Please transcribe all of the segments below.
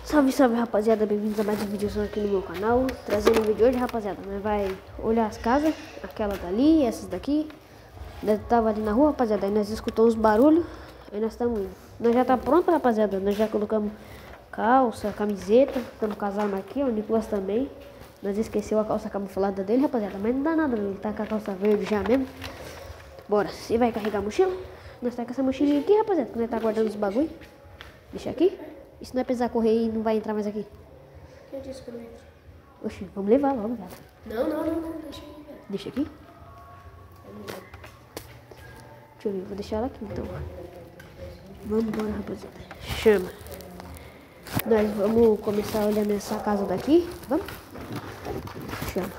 Salve, salve, rapaziada, bem-vindos a mais um vídeo aqui no meu canal. Trazendo o vídeo de hoje, rapaziada, nós vai olhar as casas, aquela dali, essas daqui. Nós tava ali na rua, rapaziada, aí nós escutamos uns barulhos, aí nós estamos indo. Nós já tá pronto, rapaziada, nós já colocamos calça, camiseta, estamos com as armas aqui, o Nicolas também. Nós esqueceu a calça camuflada dele, rapaziada, mas não dá nada, ele tá com a calça verde já mesmo. Bora, você vai carregar a mochila? Nós tá com essa mochilinha aqui, rapaziada, nós tá guardando os bagulho. Deixa aqui. E se não é precisar correr e não vai entrar mais aqui? Quem disse que eu não entro? Oxi, vamos levar logo, velho. Não, deixa aí, velho. Deixa aqui? Deixa eu ver, vou deixar ela aqui então. Vamos embora, rapaziada. Chama. Nós vamos começar a olhar nessa casa daqui. Vamos? Chama.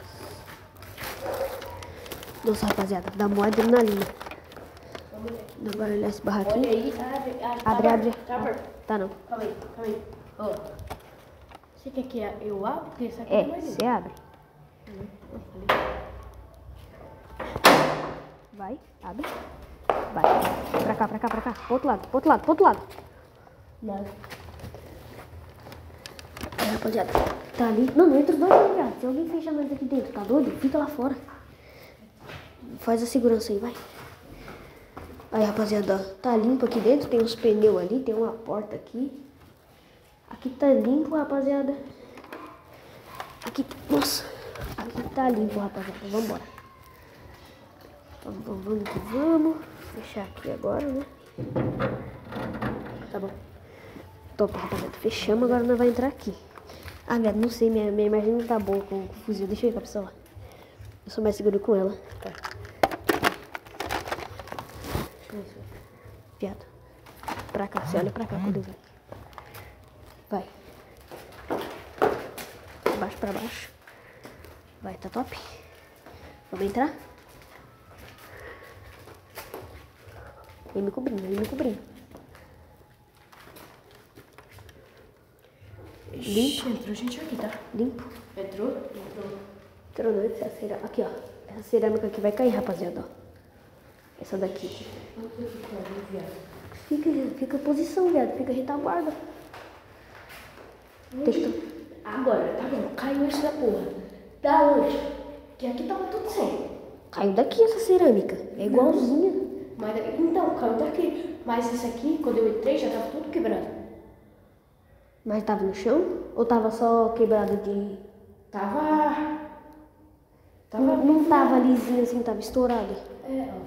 Nossa, rapaziada, dá uma adrenalina. Nós vamos olhar esse barraquinho. Olha aí, Abre. Tá aberto. Tá não. Calma aí. Ó. Você quer que eu abra? Porque essa aqui É, não vai você abre. Vai, abre. Vai. Pra cá. Pro outro lado. Nada. Aí, rapaziada, tá ali. Não entra os dois não, viado. Se alguém fechar nós aqui dentro, tá doido? Fica lá fora. Faz a segurança aí, vai. Aí, rapaziada, tá limpo aqui dentro. Tem uns pneus ali, tem uma porta aqui. Aqui tá limpo, rapaziada. Aqui tá limpo, rapaziada. Vambora. Vamos que vamos. Fechar aqui agora, né? Tá bom. Top, rapaziada. Fechamos, agora nós vamos entrar aqui. Ah, viado, não sei, minha imagem não tá boa com o fuzil. Deixa eu ir com a pessoa. Eu sou mais seguro com ela. Tá. Viado. Pra cá, você olha pra cá quando eu venho. Vai. Pra baixo. Vai, tá top? Vamos entrar? Ele me cobrindo. Limpo. Entrou gente aqui, tá? Limpo. Entrou? Entrou não, essa cerâmica. Aqui, ó. Essa cerâmica aqui vai cair, rapaziada, ó. Essa daqui. Fica a posição, viado. Fica a retaguarda. Agora, tá vendo? Caiu essa porra. Da onde? Que aqui tava tudo sem. Caiu daqui essa cerâmica. É igualzinha. Mas, então, caiu daqui. Mas esse aqui, quando eu entrei, já tava tudo quebrado. Mas tava no chão? Ou tava só quebrado de... Tava... Não tava lisinho assim, tava estourado. É, ó.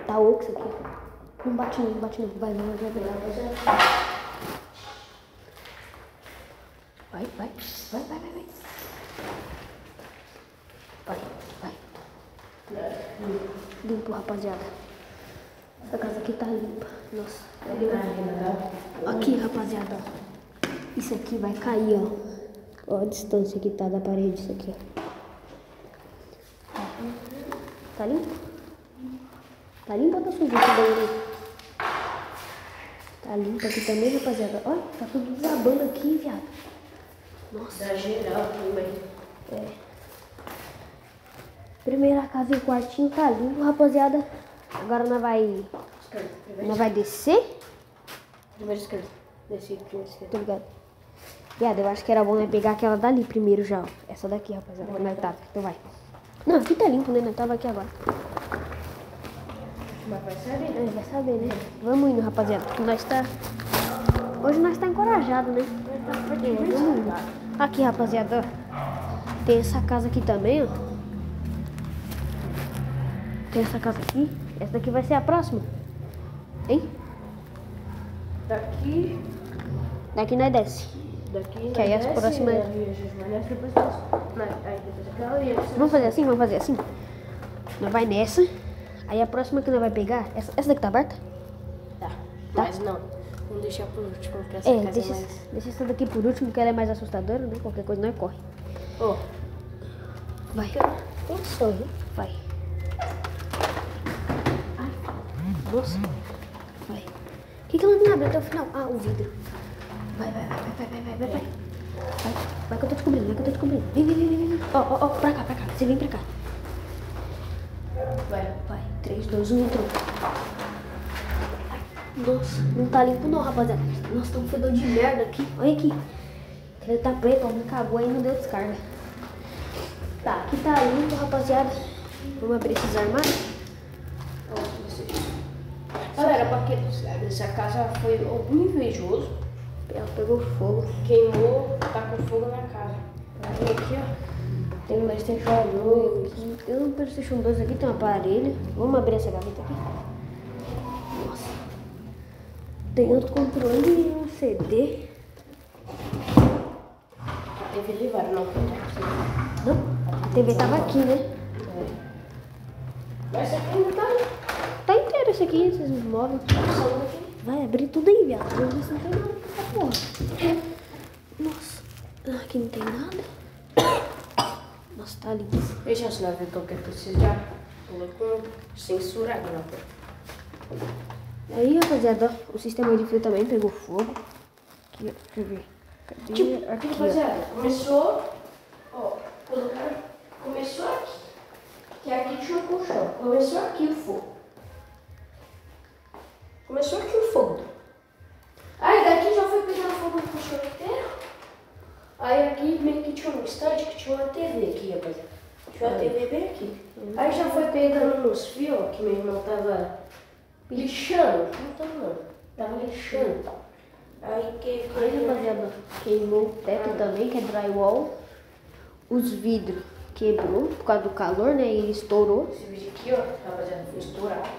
Tá oco isso aqui. Não bate não. Vai. Vai. Limpo, rapaziada. Essa casa aqui tá limpa. Nossa. Aqui, rapaziada. Isso aqui vai cair, ó. Ó a distância que tá da parede, isso aqui, ó. Tá limpo? Tá limpo ou tá sujo esse banheiro? Tá limpo aqui também, rapaziada. Olha, tá tudo desabando aqui, viado. Nossa. Da geral também. É. Primeira casa e o quartinho tá limpo, rapaziada. Agora nós vai descer. Primeiro esquerda. Desci, primeiro esquerda. Tô ligado. Viado, eu acho que era bom nós pegar aquela dali primeiro já, ó. Essa daqui, rapaziada. Nós tava. Então vai. Não, aqui tá limpo, né? Nós tava aqui agora. Mas vai saber, né? Vai saber, né? Vamos indo, rapaziada. Porque hoje nós tá encorajado, né? Vamos indo. Aqui, rapaziada, ó. Tem essa casa aqui também, ó. Tem essa casa aqui. Essa daqui vai ser a próxima. Hein? Daqui nós desce. Que aí as próximas... Vamos fazer assim? Nós vai nessa. Aí a próxima que nós vai pegar... Essa daqui tá aberta? Tá. Mas não. Vamos deixar por último, porque essa casa deixa, é mais... deixa essa daqui por último, que ela é mais assustadora, né? Qualquer coisa nós corre. Ó. Vai. Pensou, hein? Vai. Ai, nossa. Vai. Por que ela não abre até o final? Ah, o vidro. Vai. Vai que eu tô descobrindo. Vem. Ó, pra cá. Você vem pra cá. Vai. 3, 2, 1, entrou. Nossa, não tá limpo não, rapaziada. Nossa, tá um fedor de merda aqui. Olha aqui. Ele tá preto, ó, me cagou aí e não deu descarga. Tá, aqui tá limpo, rapaziada. Vamos abrir esses armários. Galera, pra quem não sabe, essa casa foi algum invejoso. Ela pegou fogo. Queimou, tá com fogo na casa. Aí aqui, ó, tem um PlayStation 2. Tem um PlayStation 2 aqui, tem um aparelho. Vamos abrir essa gaveta aqui. Nossa. Tem outro controle e um CD. A TV levaram, não. Não? A TV tava aqui, né? Mas essa aqui ainda tá aí. Tá inteiro esse aqui, esses móveis. Vai abrir tudo aí, viado. Não tem nada nessa porra. Nossa. Aqui não tem nada. Nossa, tá limpo. Deixa eu assinar o que precisa já. Colocou censurado na porta. Aí, rapaziada, ó, o sistema de fio também pegou fogo. Aqui, ó, deixa eu ver. Cadê? Tipo, Aqui, rapaziada, começou, ó, colocaram, começou aqui, que aqui tinha um colchão, começou aqui o fogo. Começou aqui o fogo. Aí daqui já foi pegando fogo no colchão inteiro. Aí aqui meio que tinha um estante que tinha uma TV aqui, rapaziada. Tinha uma TV bem aqui. Aí já foi pegando nos fios, ó, que meu irmão tava lixando. Tava lixando. Aí, rapaziada, queimou o teto também, que é drywall. Os vidros quebrou por causa do calor, né? E estourou. Esse vídeo aqui, ó, rapaziada, foi estourado.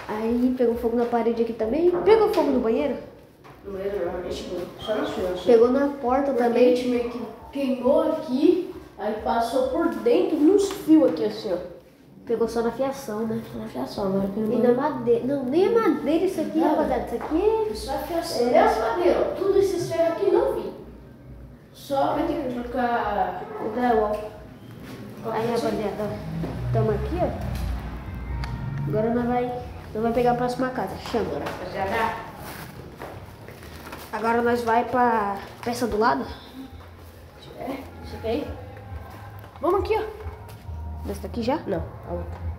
Aí pegou fogo na parede aqui também. Pegou fogo no banheiro? No banheiro não, só nas fios. Pegou na porta Porque também. a gente meio que queimou aqui, aí passou por dentro nos fios aqui assim, ó. Pegou só na fiação, né? Na fiação, agora pelo E na madeira. Não, nem a madeira isso aqui, Nada. rapaziada. Isso aqui é... Só a fiação. E as madeiras, ó, tudo esses ferros aqui não vi. Só vai ter que trocar o drywall. Aí, rapaziada, estamos aqui, ó. Agora nós vai pegar a próxima casa. Chama. rapaziada. Agora nós vai pra peça do lado. Isso aqui aí. Vamos aqui, ó. Dessa daqui já? Não,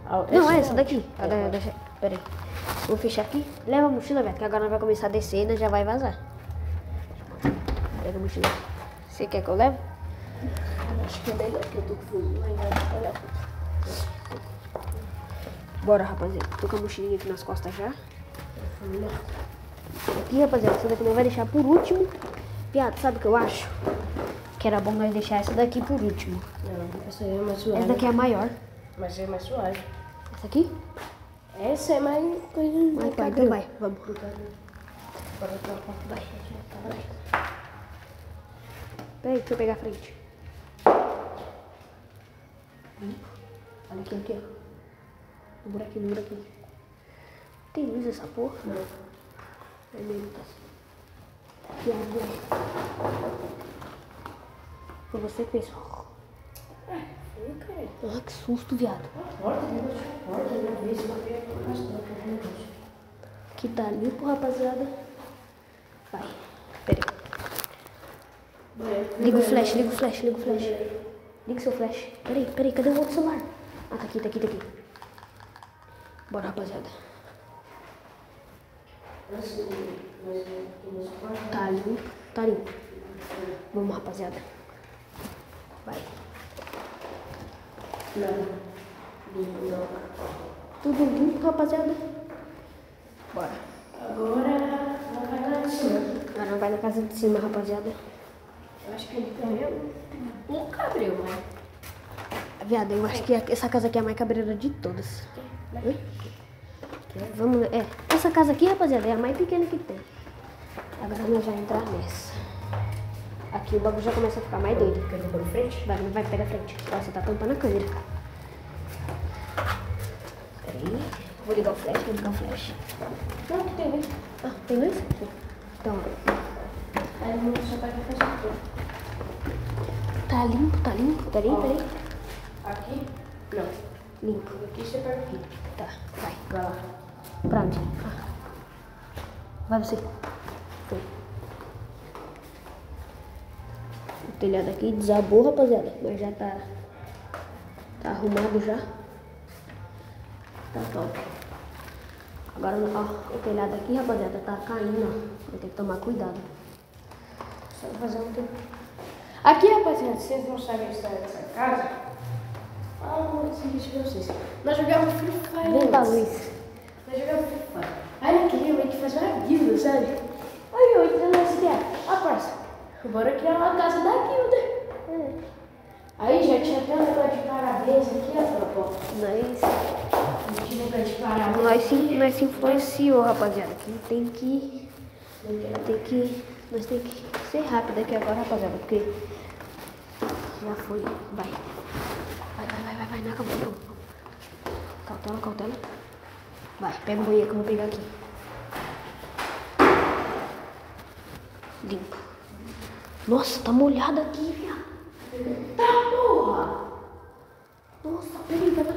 a outra. Não, essa daqui. Pera aí. Vou fechar aqui. Leva a mochila, velho, que agora nós vai começar a descer e nós já vai vazar. Pega a mochila. Você quer que eu leve? Acho que é melhor que eu tô com fome. Olha. Bora, rapaziada. Tô com a mochilinha aqui nas costas já. Aqui, rapaziada, essa daqui nós vai deixar por último. Piada, sabe o que eu acho? Que era bom nós deixar essa daqui por último. Não, essa aí é mais suave. Essa daqui é a maior. Mas é mais suave. Essa aqui? Essa é mais coisa. Vai, então vai. Vamos. Vai. Peraí, deixa eu pegar a frente. Olha aqui, ó. No buraquinho. Tem luz essa porra? Não. É mesmo, tá assim. Aqui, foi você que fez. Ah, que susto, viado. Aqui tá limpo, rapaziada. Vai. Pera aí. Liga o flash. Liga seu flash. Peraí, cadê o outro celular? Ah, tá aqui. Bora, rapaziada. Tá limpo. Vamos, rapaziada. Vai. Não. Tudo limpo, rapaziada. Bora. Agora vai lá de cima. Agora vai na casa de cima, rapaziada. Eu acho que ele também um cabril, né? Viado, eu acho que essa casa aqui é a mais cabreira de todas. Oi? Vamos, essa casa aqui, rapaziada, é a mais pequena que tem. Agora nós vamos entrar nessa. Aqui o bagulho já começa a ficar mais doido. Quer pôr frente? Vai, pega a frente. Ó, você tá tampando a câmera. Peraí. Vou ligar o flash. Não, que tem luz. Ah, tem luz? Então, Aí o só vai fazer tudo. tá limpo. Peraí. Aqui? Não. Limpo. Aqui você pega aqui. Tá, vai. Vai lá. Pra onde? Vai você. Foi. O telhado aqui desabou, rapaziada. Mas já tá arrumado já. Tá top. Agora, ó, o telhado aqui, rapaziada, tá caindo, ó. Vai ter que tomar cuidado. Só fazer um tempo. Aqui, rapaziada, vocês não sabem a história dessa casa? Vou dizer pra vocês. Nós jogávamos Free Fire. Vem pra antes. Luiz. Nós jogávamos Free Fire. Aí eu queria meio que fazer uma guilda, sabe? Aí eu entrei nessa ideia. Parça, bora criar uma casa da guilda. Aí já tinha até um negócio de parabéns aqui, ó, tropa. Nós, Tinha um negócio de parabéns. nós se influenciou, rapaziada. Que nós tem que ser rápido aqui agora, rapaziada, porque já foi. Vai, não acabou não. Cautela. Vai, pega o banheiro que eu vou pegar aqui. Limpo. Nossa, tá molhado aqui, viado. Tá, porra! Nossa, peraí, vai pra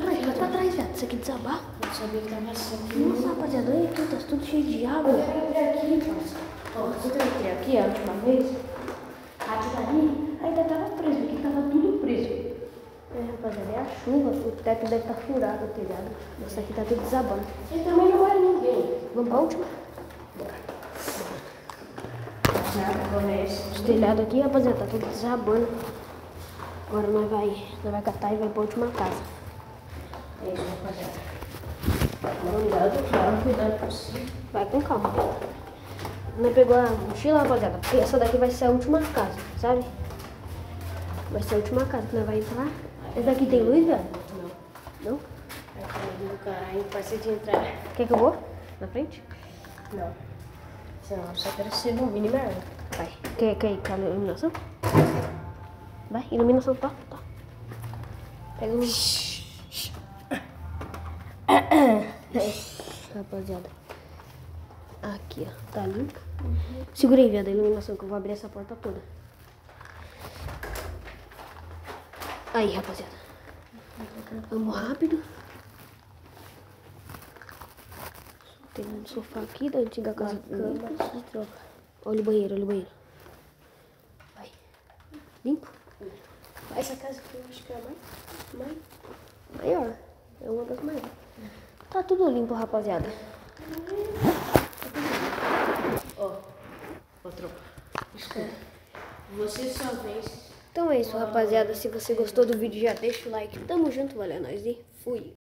trás, viado. Isso aqui desabar. Não sabia que tava assim. Nossa, rapaziada, olha aqui, tá tudo cheio de água. Eu quero entrar aqui, parça. Ó, você eu entrei aqui a última vez. Aqui dali ainda tava preso, aqui tava tudo preso. Rapaziada, é a chuva. O teto deve estar furado, o telhado. Nossa, aqui tá tudo desabando. E também não vai ninguém. Vamos pra última? Começa. Os telhados aqui, rapaziada, tá tudo desabando. Agora nós vai catar e vai pra última casa. É isso, rapaziada. Cuidado com você. Vai com calma. Nós pegou a mochila, rapaziada, porque essa daqui vai ser a última casa, sabe? Vai ser a última casa que nós vai entrar. Essa daqui tem luz, velho? Não? Ai, que medo do caralho, parece de entrar. Quer que eu vou? Na frente? Não. Não, só quero ser no mínimo. Vai. Quer ir com a iluminação? Vai, iluminação, tá? Pega a luz. Rapaziada. Aqui, ó. Tá limpo. Segura aí, viado, a iluminação, que eu vou abrir essa porta toda. Aí, rapaziada. Vamos rápido. Tem um sofá aqui da antiga casa de troca. Olha o banheiro, Vai. Limpo? Essa casa aqui eu acho que é a Maior. É uma das maiores. Tá tudo limpo, rapaziada. Ó, tropa. Escuta. Você só vez. Então é isso, rapaziada. Se você gostou do vídeo, já deixa o like. Tamo junto, valeu, nós e fui.